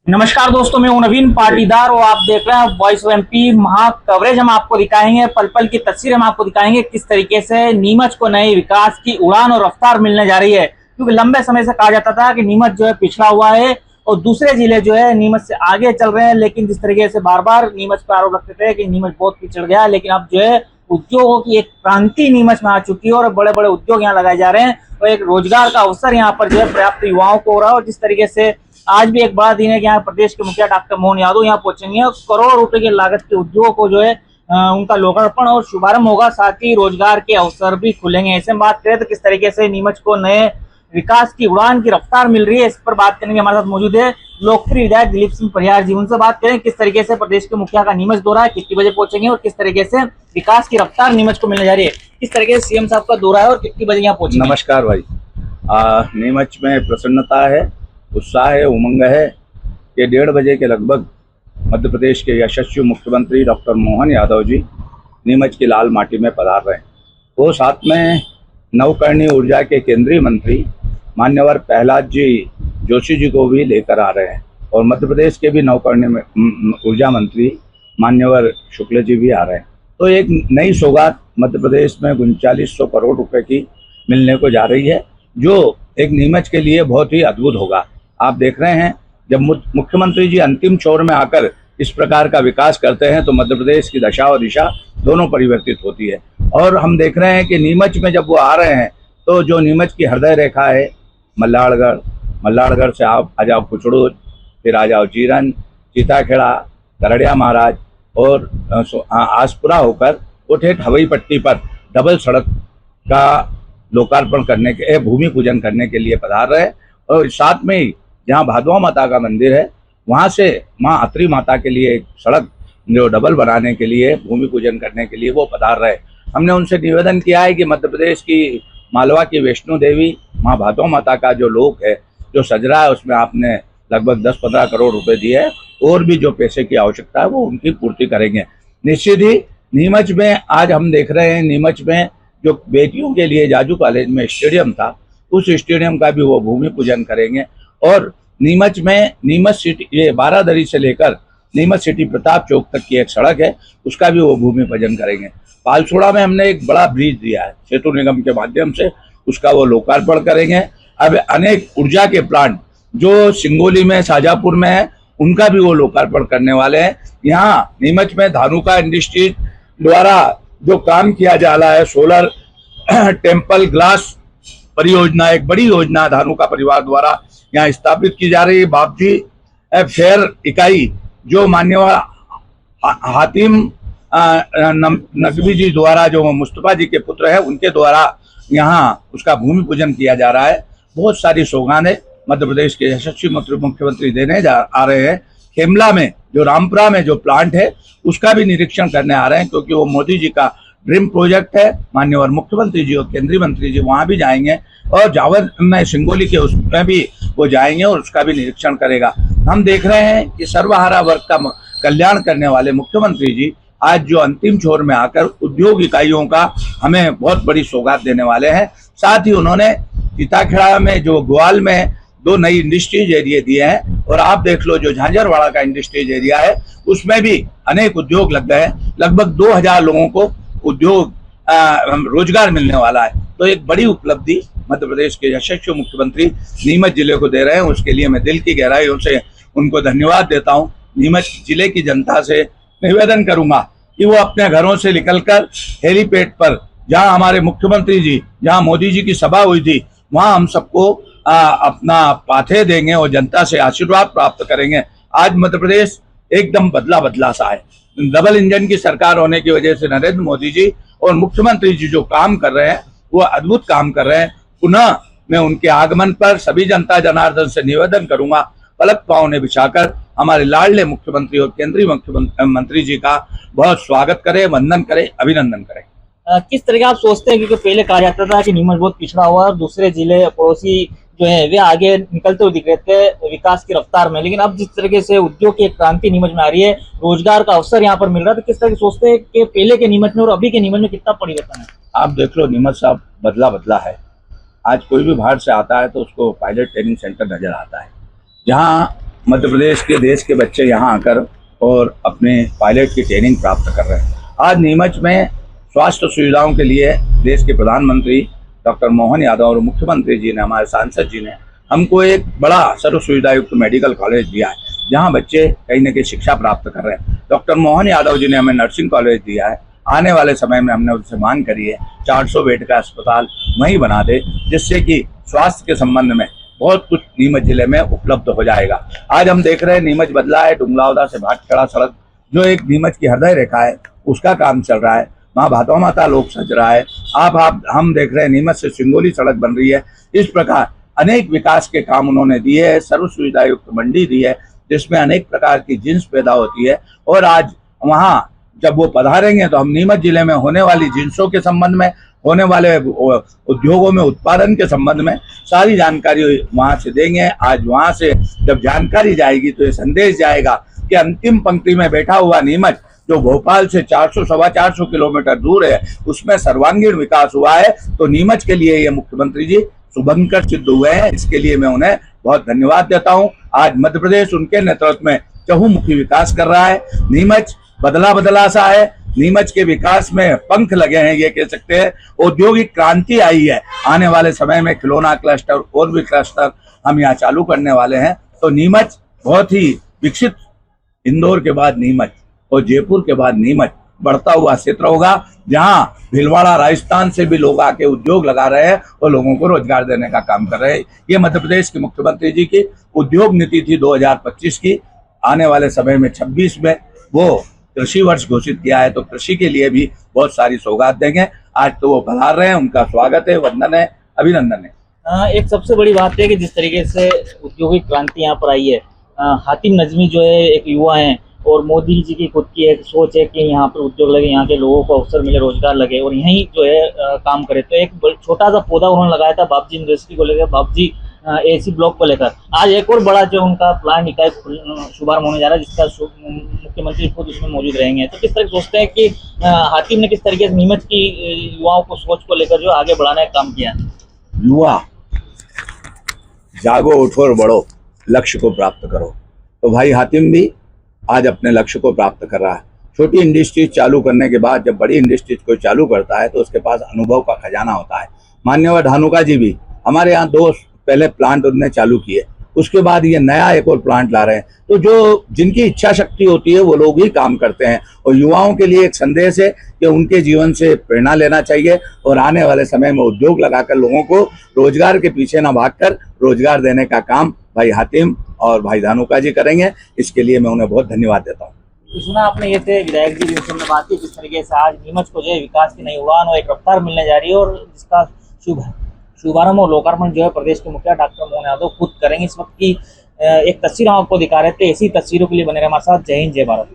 नमस्कार दोस्तों, मैं हूं नवीन पाटीदार और आप देख रहे हैं वॉइस ऑफ एमपी महा कवरेज। हम आपको दिखाएंगे पल पल की तस्वीर, हम आपको दिखाएंगे किस तरीके से नीमच को नए विकास की उड़ान और रफ्तार मिलने जा रही है। क्योंकि लंबे समय से कहा जाता था कि नीमच जो है पिछड़ा हुआ है और दूसरे जिले जो है नीमच से आगे चल रहे हैं, लेकिन जिस तरीके से बार बार नीमच पर आरोप रखते थे कि नीमच बहुत पिछड़ गया, लेकिन अब जो है उद्योगों की एक क्रांति नीमच में आ चुकी है और बड़े बड़े उद्योग यहाँ लगाए जा रहे हैं और एक रोजगार का अवसर यहाँ पर जो है पर्याप्त युवाओं को हो रहा है। और जिस तरीके से आज भी एक बड़ा दिन है कि यहाँ प्रदेश के मुखिया डॉक्टर मोहन यादव यहाँ पहुंचेंगे और करोड़ों रुपए की लागत के उद्योगों को जो है उनका लोकार्पण और शुभारंभ होगा, साथ ही रोजगार के अवसर भी खुलेंगे। ऐसे में बात करें तो किस तरीके से नीमच को नए विकास की उड़ान की रफ्तार मिल रही है, इस पर बात करने के हमारे साथ मौजूद है लोकप्रिय विधायक दिलीप सिंह परिहार जी। उनसे बात करें किस तरीके से प्रदेश के मुखिया का नीमच दौरा है, कितनी बजे पहुंचेंगे और किस तरीके से विकास की रफ्तार नीमच को मिलने जा रही है, किस तरीके से सीएम साहब का दौरा है और कितनी बजे यहाँ पहुंचेंगे। नमस्कार भाई। नीमच में प्रसन्नता है, उत्साह है, उमंग है कि 1:30 बजे के लगभग मध्य प्रदेश के यशस्वी मुख्यमंत्री डॉक्टर मोहन यादव जी नीमच की लाल माटी में पधार रहे हैं। वो साथ में नवकरणीय ऊर्जा के केंद्रीय मंत्री मान्यवर प्रहलाद जी जोशी जी को भी लेकर आ रहे हैं और मध्य प्रदेश के भी नवकरणीय ऊर्जा मंत्री मान्यवर शुक्ल जी भी आ रहे हैं। तो एक नई सौगात मध्य प्रदेश में 3900 करोड़ रुपए की मिलने को जा रही है, जो एक नीमच के लिए बहुत ही अद्भुत होगा। आप देख रहे हैं जब मुख्यमंत्री जी अंतिम छोर में आकर इस प्रकार का विकास करते हैं तो मध्य प्रदेश की दशा और दिशा दोनों परिवर्तित होती है। और हम देख रहे हैं कि नीमच में जब वो आ रहे हैं तो जो नीमच की हृदय रेखा है मल्लाड़गढ़ से आप आ जाओ कुचड़ू, फिर आ जाओ जीरन, चीताखेड़ा, करड़िया महाराज और आसपुरा होकर वो ठेठ हवाई पट्टी पर डबल सड़क का लोकार्पण करने के भूमि पूजन करने के लिए पधार रहे। और साथ में ही जहाँ भादवा माता का मंदिर है वहाँ से माँ अत्री माता के लिए एक सड़क जो डबल बनाने के लिए भूमि पूजन करने के लिए वो पधार रहे। हमने उनसे निवेदन किया है कि मध्य प्रदेश की मालवा की वैष्णो देवी माँ भादवा माता का जो लोक है जो सज रहा है उसमें आपने लगभग 10-15 करोड़ रुपए दिए हैं और भी जो पैसे की आवश्यकता है वो उनकी पूर्ति करेंगे। निश्चित ही नीमच में आज हम देख रहे हैं नीमच में जो बेटियों के लिए जाजू कॉलेज में स्टेडियम था उस स्टेडियम का भी वो भूमि पूजन करेंगे। और नीमच में नीमच सिटी ये बारादरी से लेकर नीमच सिटी प्रताप चौक तक की एक सड़क है उसका भी वो भूमि पूजन करेंगे। पालसोड़ा में हमने एक बड़ा ब्रिज दिया है सेतु निगम के माध्यम से, उसका वो लोकार्पण करेंगे। अब अनेक ऊर्जा के प्लांट जो सिंगोली में शाजापुर में है उनका भी वो लोकार्पण करने वाले हैं। यहाँ नीमच में धानुका इंडस्ट्रीज द्वारा जो काम किया जा रहा है सोलर टेम्पल ग्लास परियोजना, एक बड़ी योजना धानुका परिवार द्वारा यहाँ स्थापित की जा रही है। बापजी फेयर इकाई जो मान्यवर हातिम नकवी जी द्वारा जो मुस्तफा जी के पुत्र है उनके द्वारा यहाँ उसका भूमि पूजन किया जा रहा है। बहुत सारी सौगानें मध्य प्रदेश के यशस्वी मुख्यमंत्री देने आ रहे हैं। खेमला में जो रामपुरा में जो प्लांट है उसका भी निरीक्षण करने आ रहे हैं क्योंकि वो मोदी जी का ड्रीम प्रोजेक्ट है। मान्यवर मुख्यमंत्री जी और केंद्रीय मंत्री जी वहाँ भी जाएंगे और जावर में सिंगोली के उसमें भी वो जाएंगे और उसका भी निरीक्षण करेगा। हम देख रहे हैं कि सर्वहारा वर्ग का कल्याण करने वाले मुख्यमंत्री जी आज जो अंतिम छोर में आकर उद्योग इकाइयों का हमें बहुत बड़ी सौगात देने वाले हैं। साथ ही उन्होंने चीताखेड़ा में जो ग्वाल में 2 नई इंडस्ट्रीज एरिया दिए हैं और आप देख लो जो झांझरवाड़ा का इंडस्ट्रीज एरिया है उसमें भी अनेक उद्योग लग गए हैं। लगभग 2000 लोगों को उद्योग रोजगार मिलने वाला है। तो एक बड़ी उपलब्धि मध्य प्रदेश के यशस्वी मुख्यमंत्री नीमच जिले को दे रहे हैं, उसके लिए मैं दिल की गहराइयों से उनको धन्यवाद देता हूँ। नीमच जिले की जनता से निवेदन करूंगा कि वो अपने घरों से निकलकर हेलीपैड पर जहां हमारे मुख्यमंत्री जी जहां मोदी जी की सभा हुई थी वहां हम सबको अपना पाथे देंगे और जनता से आशीर्वाद प्राप्त करेंगे। आज मध्य प्रदेश एकदम बदला सा है। डबल इंजन की सरकार होने की वजह से नरेंद्र मोदी जी और मुख्यमंत्री जी जो काम कर रहे हैं वो अद्भुत काम कर रहे हैं। पुनः मैं उनके आगमन पर सभी जनता जनार्दन से निवेदन करूंगा पलक पांव ने बिछाकर हमारे लाडले मुख्यमंत्री और केंद्रीय मुख्यमंत्री जी का बहुत स्वागत करें, वंदन करें, अभिनंदन करें। किस तरह आप सोचते हैं, क्योंकि पहले कहा जाता था कि नीमच बहुत पिछड़ा हुआ और दूसरे जिले पड़ोसी जो है वे आगे निकलते हुए दिख रहे थे विकास की रफ्तार में, लेकिन अब जिस तरीके से उद्योग की एक क्रांति नीमच में आ रही है, रोजगार का अवसर यहाँ पर मिल रहा है, तो किस तरह सोचते हैं कि पहले के नीमच में और अभी के नीमच में कितना परिवर्तन है। आप देख लो नीमच साहब बदला है। आज कोई भी बाहर से आता है तो उसको पायलट ट्रेनिंग सेंटर नजर आता है जहाँ मध्य प्रदेश के देश के बच्चे यहाँ आकर और अपने पायलट की ट्रेनिंग प्राप्त कर रहे हैं। आज नीमच में स्वास्थ्य सुविधाओं के लिए देश के प्रधानमंत्री डॉक्टर मोहन यादव और मुख्यमंत्री जी ने, हमारे सांसद जी ने हमको एक बड़ा सर्व सुविधा युक्त मेडिकल कॉलेज दिया है, जहाँ बच्चे कहीं न कहीं शिक्षा प्राप्त कर रहे हैं। डॉक्टर मोहन यादव जी ने हमें नर्सिंग कॉलेज दिया है। आने वाले समय में हमने उनसे मांग करी है 400 बेड का अस्पताल वहीं बना दे, जिससे कि स्वास्थ्य के संबंध में बहुत कुछ नीमच जिले में उपलब्ध हो जाएगा। आज हम देख रहे हैं नीमच बदला है। डुंगलावदा से भाटखड़ा सड़क जो एक नीमच की हृदय रेखा है, उसका काम चल रहा है। माँ भादवा माता लोक सज रहा है। आप हम देख रहे हैं नीमच से सिंगोली सड़क बन रही है। इस प्रकार अनेक विकास के काम उन्होंने दिए हैं। सर्व सुविधा युक्त मंडी दी है, जिसमें अनेक प्रकार की जिन्स पैदा होती है। और आज वहाँ जब वो पधारेंगे तो हम नीमच जिले में होने वाली जिन्सों के संबंध में, होने वाले उद्योगों में उत्पादन के संबंध में सारी जानकारी वहाँ से देंगे। आज वहाँ से जब जानकारी जाएगी तो ये संदेश जाएगा कि अंतिम पंक्ति में बैठा हुआ नीमच, जो भोपाल से 400-425 किलोमीटर दूर है, उसमें सर्वांगीण विकास हुआ है। तो नीमच के लिए ये मुख्यमंत्री जी शुभंकर सिद्ध हुए हैं। इसके लिए मैं उन्हें बहुत धन्यवाद देता हूँ। आज मध्य प्रदेश उनके नेतृत्व में चहुमुखी विकास कर रहा है। नीमच बदला सा है। नीमच के विकास में पंख लगे हैं, ये कह सकते हैं। औद्योगिक क्रांति आई है। आने वाले समय में खिलौना क्लस्टर और भी क्लस्टर हम यहाँ चालू करने वाले हैं। तो नीमच बहुत ही विकसित, इंदौर के बाद नीमच और जयपुर के बाद नीमच बढ़ता हुआ क्षेत्र होगा, जहां भीलवाड़ा राजस्थान से भी लोग आके उद्योग लगा रहे हैं और लोगों को रोजगार देने का काम कर रहे हैं। ये मध्य प्रदेश के मुख्यमंत्री जी की उद्योग नीति थी 2025 की। आने वाले समय में 26 में वो कृषि वर्ष घोषित किया है, तो कृषि के लिए भी बहुत सारी सौगात देंगे। आज तो वो पधार रहे हैं, उनका स्वागत है, वंदन है, अभिनंदन है। एक सबसे बड़ी बात है कि जिस तरीके से औद्योगिक क्रांति यहाँ पर आई है, हातिम नजमी जो है एक युवा हैं और मोदी जी की खुद की एक सोच है कि यहाँ पर उद्योग लगे, यहाँ के लोगों को अवसर मिले, रोजगार लगे और यहीं जो है काम करे। तो एक छोटा सा पौधा उन्होंने लगाया था बाबजी इंडस्ट्री को लेकर, बाबजी एसी ब्लॉक को लेकर। आज एक और बड़ा जो उनका प्लांट इकाई शुभारंभ होने जा रहा है, जिसका मुख्यमंत्री खुद उसमें मौजूद रहेंगे। तो किस तरह सोचते हैं कि हातिम ने किस तरीके से नीमच की युवाओं को सोच को लेकर जो आगे बढ़ाने का काम किया? युवा जागो, उठो और बढ़ो, लक्ष्य को प्राप्त करो। तो भाई हातिम भी आज अपने लक्ष्य को प्राप्त कर रहा है। छोटी इंडस्ट्रीज चालू करने के बाद जब बड़ी इंडस्ट्रीज कोई चालू करता है तो उसके पास अनुभव का खजाना होता है। मान्यवर धानुका जी भी हमारे यहाँ 2 पहले प्लांट उन्होंने चालू किए, उसके बाद ये नया एक और प्लांट ला रहे हैं। तो जो जिनकी इच्छा शक्ति होती है वो लोग ही काम करते हैं। और युवाओं के लिए एक संदेश है कि उनके जीवन से प्रेरणा लेना चाहिए और आने वाले समय में उद्योग लगाकर लोगों को रोजगार के पीछे न भागकर रोजगार देने का काम भाई हातिम और भाई धानुका जी करेंगे। इसके लिए मैं उन्हें बहुत धन्यवाद देता हूँ। तो सुना आपने, ये थे विधायक जी, जिनसे हमने बात की किस तरीके से आज नीमच को जो है विकास की नई उड़ान और एक रफ्तार मिलने जा रही है और जिसका शुभारंभ और लोकार्पण जो है प्रदेश के मुखिया डॉक्टर मोहन यादव खुद करेंगे। इस वक्त की एक तस्वीर हम आपको दिखा रहे थे। ऐसी तस्वीरों के लिए बने रहे हमारे साथ। जय हिंद, जय भारत।